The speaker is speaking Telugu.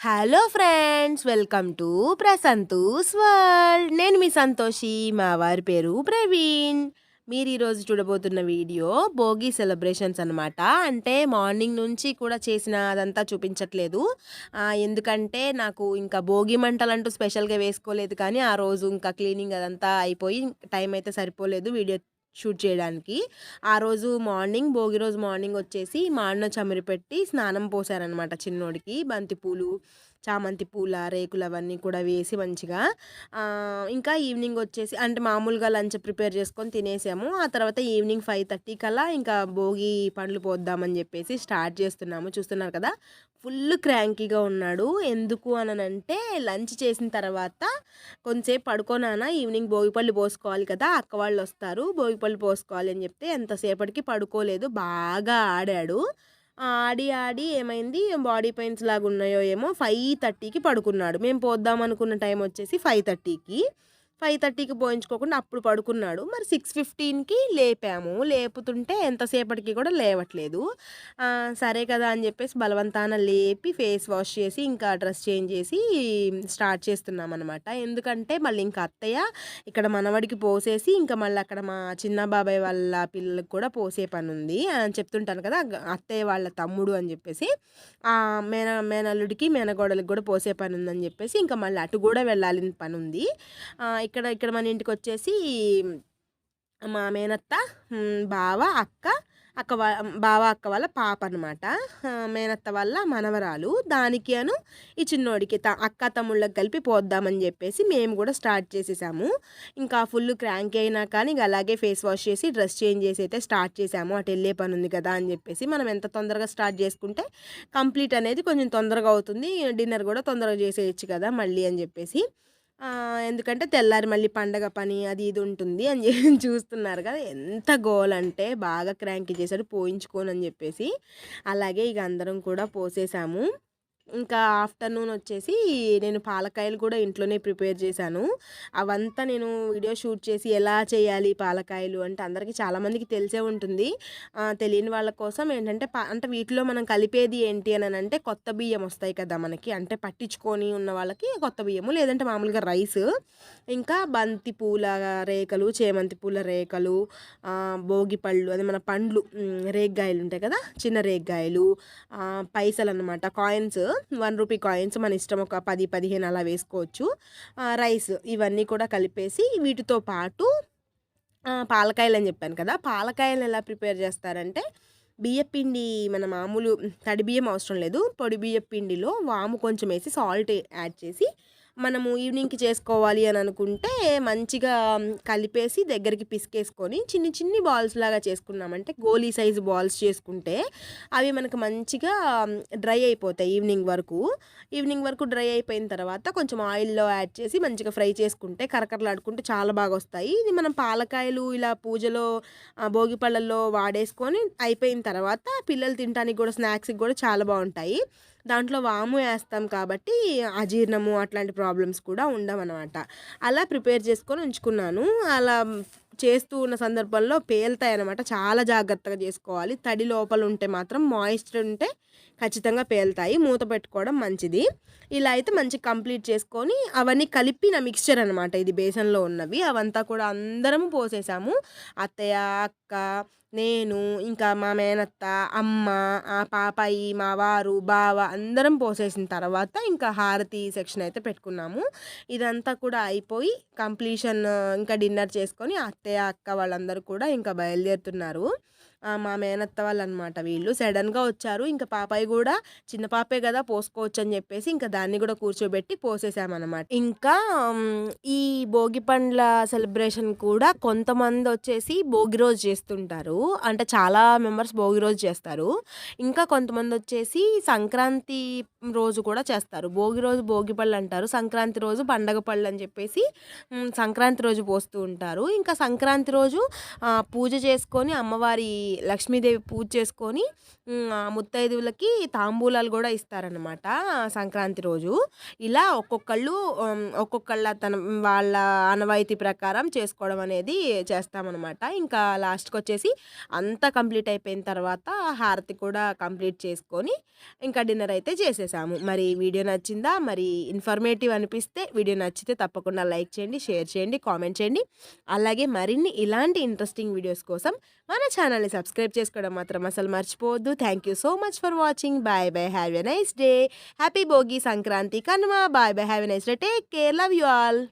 హలో ఫ్రెండ్స్, వెల్కమ్ టు ప్రసంతూస్ వరల్డ్. నేను మీ సంతోషి, మా వారి పేరు ప్రవీణ్. మీరు ఈరోజు చూడబోతున్న వీడియో భోగి సెలబ్రేషన్స్ అనమాట. అంటే మార్నింగ్ నుంచి కూడా చేసిన అదంతా చూపించట్లేదు. ఎందుకంటే నాకు ఇంకా భోగి మంటలంటూ స్పెషల్గా వేసుకోలేదు, కానీ ఆ రోజు ఇంకా క్లీనింగ్ అదంతా అయిపోయి టైం అయితే సరిపోలేదు వీడియో షూట్ చేయడానికి. ఆ రోజు మార్నింగ్, భోగి రోజు మార్నింగ్ వచ్చేసి మా అన్న చమిరి పెట్టి స్నానం పోసారనమాట చిన్నోడికి. బంతి పూలు, చామంతి పూల రేకులు అవన్నీ కూడా వేసి మంచిగా. ఇంకా ఈవినింగ్ వచ్చేసి అంటే మామూలుగా లంచ్ ప్రిపేర్ చేసుకొని తినేసాము. ఆ తర్వాత ఈవినింగ్ 5:30 కల్లా ఇంకా భోగి పండ్లు పోద్దామని చెప్పేసి స్టార్ట్ చేస్తున్నాము. చూస్తున్నారు కదా, ఫుల్ క్రాంకీగా ఉన్నాడు. ఎందుకు అనంటే లంచ్ చేసిన తర్వాత కొంచెంసేపు పడుకోనానా, ఈవినింగ్ భోగిపళ్ళు పోసుకోవాలి కదా, అక్క వాళ్ళు వస్తారు, భోగిపళ్ళు పోసుకోవాలి అని చెప్తే ఎంతసేపటికి పడుకోలేదు, బాగా ఆడాడు. ఆడి ఆడి ఏమైంది, బాడీ పెయిన్స్ లాగా ఉన్నాయో ఏమో, 5:30కి పడుకున్నాడు. మేము పోద్దాం అనుకున్న టైం వచ్చేసి 5:30కి పోయించుకోకుండా అప్పుడు పడుకున్నాడు. మరి 6:15కి లేపాము. లేపుతుంటే ఎంతసేపటికి కూడా లేవట్లేదు. సరే కదా అని చెప్పేసి బలవంతాన లేపి ఫేస్ వాష్ చేసి ఇంకా డ్రెస్ చేంజ్ చేసి స్టార్ట్ చేస్తున్నాం అనమాట. ఎందుకంటే మళ్ళీ ఇంకా అత్తయ్య ఇక్కడ మనవడికి పోసేసి ఇంకా మళ్ళీ అక్కడ మా చిన్న బాబాయ్ వాళ్ళ పిల్లలకు కూడా పోసే పని ఉంది అని చెప్తుంటాను కదా, అత్తయ్య వాళ్ళ తమ్ముడు అని చెప్పేసి మేనల్లుడికి మేనగోడలకు కూడా పోసే పని ఉందని చెప్పేసి ఇంకా మళ్ళీ అటు కూడా వెళ్ళాలని పని ఉంది. ఇక్కడ ఇక్కడ మన ఇంటికి వచ్చేసి మా మేనత్త, బావ, బావ అక్క వాళ్ళ పాప అనమాట. మేనత్త వాళ్ళ మనవరాలు. దానికి ఈ చిన్నోడికి అక్క తమ్ముళ్ళకి కలిపి పోద్దామని చెప్పేసి మేము కూడా స్టార్ట్ చేసేసాము. ఇంకా ఫుల్ క్రాంక్ అయినా కానీ అలాగే ఫేస్ వాష్ చేసి డ్రెస్ చేంజ్ చేసి అయితే స్టార్ట్ చేసాము. అటు వెళ్ళే పని ఉంది కదా అని చెప్పేసి మనం ఎంత తొందరగా స్టార్ట్ చేసుకుంటే కంప్లీట్ అనేది కొంచెం తొందరగా అవుతుంది, డిన్నర్ కూడా తొందరగా చేసేయచ్చు కదా మళ్ళీ అని చెప్పేసి. ఎందుకంటే తెల్లారి మళ్ళీ పండగ పని అది ఇది ఉంటుంది అని చూస్తున్నారు కదా, ఎంత గోల్ అంటే బాగా క్రాంకీ చేశాడు పోయించుకోను అని చెప్పేసి. అలాగే ఇక అందరం కూడా పోసేసాము. ఇంకా ఆఫ్టర్నూన్ వచ్చేసి నేను పాలకాయలు కూడా ఇంట్లోనే ప్రిపేర్ చేశాను. అవంతా నేను వీడియో షూట్ చేసి ఎలా చేయాలి పాలకాయలు అంటే అందరికీ చాలామందికి తెలిసే ఉంటుంది. తెలియని వాళ్ళ కోసం ఏంటంటే అంటే వీటిలో మనం కలిపేది ఏంటి అని అంటే కొత్త బియ్యం వస్తాయి కదా మనకి, అంటే పట్టించుకొని ఉన్న వాళ్ళకి కొత్త బియ్యము, లేదంటే మామూలుగా రైస్, ఇంకా బంతి పూల రేకలు, చేమంతి పూల రేకలు, భోగి పళ్ళు, అది మన పండ్లు, రేగ్గాయలు ఉంటాయి కదా, చిన్న రేగ్గాయలు, పైసలు అనమాట, కాయిన్స్, 1 రూపీ కాయిన్స్ మన ఇష్టం, ఒక 10-15 అలా వేసుకోవచ్చు. రైస్, ఇవన్నీ కూడా కలిపేసి వీటితో పాటు పాలకాయలు అని చెప్పాను కదా, పాలకాయలు ఎలా ప్రిపేర్ చేస్తారంటే బియ్యపిండి, మన మామూలు తడి బియ్యం అవసరం లేదు, పొడి బియ్యపిండిలో వాము కొంచెం వేసి సాల్ట్ యాడ్ చేసి మనము ఈవినింగ్కి చేసుకోవాలి అని అనుకుంటే మంచిగా కలిపేసి దగ్గరికి పిసికేసుకొని చిన్ని చిన్ని బాల్స్ లాగా చేసుకున్నామంటే, గోలీ సైజు బాల్స్ చేసుకుంటే అవి మనకు మంచిగా డ్రై అయిపోతాయి. ఈవినింగ్ వరకు డ్రై అయిపోయిన తర్వాత కొంచెం ఆయిల్లో యాడ్ చేసి మంచిగా ఫ్రై చేసుకుంటే కరకరలాడుకుంటే చాలా బాగా వస్తాయి. ఇది మనం పాలకాయలు ఇలా పూజలో భోగి పళ్ళల్లో వాడేసుకొని అయిపోయిన తర్వాత పిల్లలు తినడానికి కూడా, స్నాక్స్కి కూడా చాలా బాగుంటాయి. దాంట్లో వాము వేస్తాం కాబట్టి అజీర్ణము అట్లాంటి ప్రాబ్లమ్స్ కూడా ఉండవన్నమాట. అలా ప్రిపేర్ చేసుకొని ఉంచుకున్నాను. అలా చేస్తూ ఉన్న సందర్భంలో పేలుతాయి అన్నమాట, చాలా జాగ్రత్తగా చేసుకోవాలి. తడి లోపల ఉంటే మాత్రం, మాయిశ్చర్ ఉంటే ఖచ్చితంగా పేలుతాయి, మూత పెట్టుకోవడం మంచిది. ఇలా అయితే మంచి కంప్లీట్ చేసుకొని అవన్నీ కలిపి నా మిక్స్చర్ అనమాట, ఇది బేసన్లో ఉన్నవి, అవంతా కూడా అందరము పోసేసాము. అత్తయ్య, అక్క, నేను, ఇంకా మా మేనత్త, అమ్మ, పాపాయి, మా వారు, బావ అందరం పోసేసిన తర్వాత ఇంకా హారతి సెక్షన్ అయితే పెట్టుకున్నాము. ఇదంతా కూడా అయిపోయి కంప్లీషన్, ఇంకా డిన్నర్ చేసుకొని అత్తయ్య, అక్క వాళ్ళందరూ కూడా ఇంకా బయలుదేరుతున్నారు. మా మేనత్త వాళ్ళు అనమాట వీళ్ళు. సడన్గా వచ్చారు. ఇంకా పాపాయి కూడా చిన్న పాపే కదా పోసుకోవచ్చు అని చెప్పేసి ఇంకా దాన్ని కూడా కూర్చోబెట్టి పోసేసామన్నమాట. ఇంకా ఈ భోగి పండ్ల సెలబ్రేషన్ కూడా కొంతమంది వచ్చేసి భోగి రోజు చేస్తుంటారు, అంటే చాలా మెంబర్స్ భోగి రోజు చేస్తారు. ఇంకా కొంతమంది వచ్చేసి సంక్రాంతి రోజు కూడా చేస్తారు. భోగి రోజు భోగి పళ్ళు అంటారు, సంక్రాంతి రోజు పండగ పళ్ళు అని చెప్పేసి సంక్రాంతి రోజు పోస్తూ ఉంటారు. ఇంకా సంక్రాంతి రోజు పూజ చేసుకొని అమ్మవారి లక్ష్మీదేవి పూజ చేసుకొని ముత్తైదువులకి తాంబూలాలు గూడా ఇస్తారనమాట సంక్రాంతి రోజు. ఇలా ఒక్కొక్కళ్ళ వాళ్ళ ఆనవాయితీ ప్రకారం చేసుకోవడం అనేది చేస్తామనమాట. ఇంకా లాస్ట్‌కొచ్చేసి అంతా కంప్లీట్ అయిపోయిన తర్వాత హారతి కూడా కంప్లీట్ చేసుకొని ఇంకా డిన్నర్ అయితే చేసేసాము. మరి వీడియో నచ్చిందా? మరి ఇన్ఫర్మేటివ్ అనిపిస్తే వీడియో నచ్చితే తప్పకుండా లైక్ చేయండి, షేర్ చేయండి, కామెంట్ చేయండి. అలాగే మరిన్ని ఇలాంటి ఇంట్రెస్టింగ్ వీడియోస్ కోసం మన ఛానల్‌ని సబ్స్క్రైబ్ చేసుకోవడం మాత్రం అసలు మర్చిపోవద్దు. Thank you so much for watching. Bye bye. Have a nice day. Happy Bhogi, Sankranti, Kanuma. Bye bye. Have a nice day. Take care. Love you all.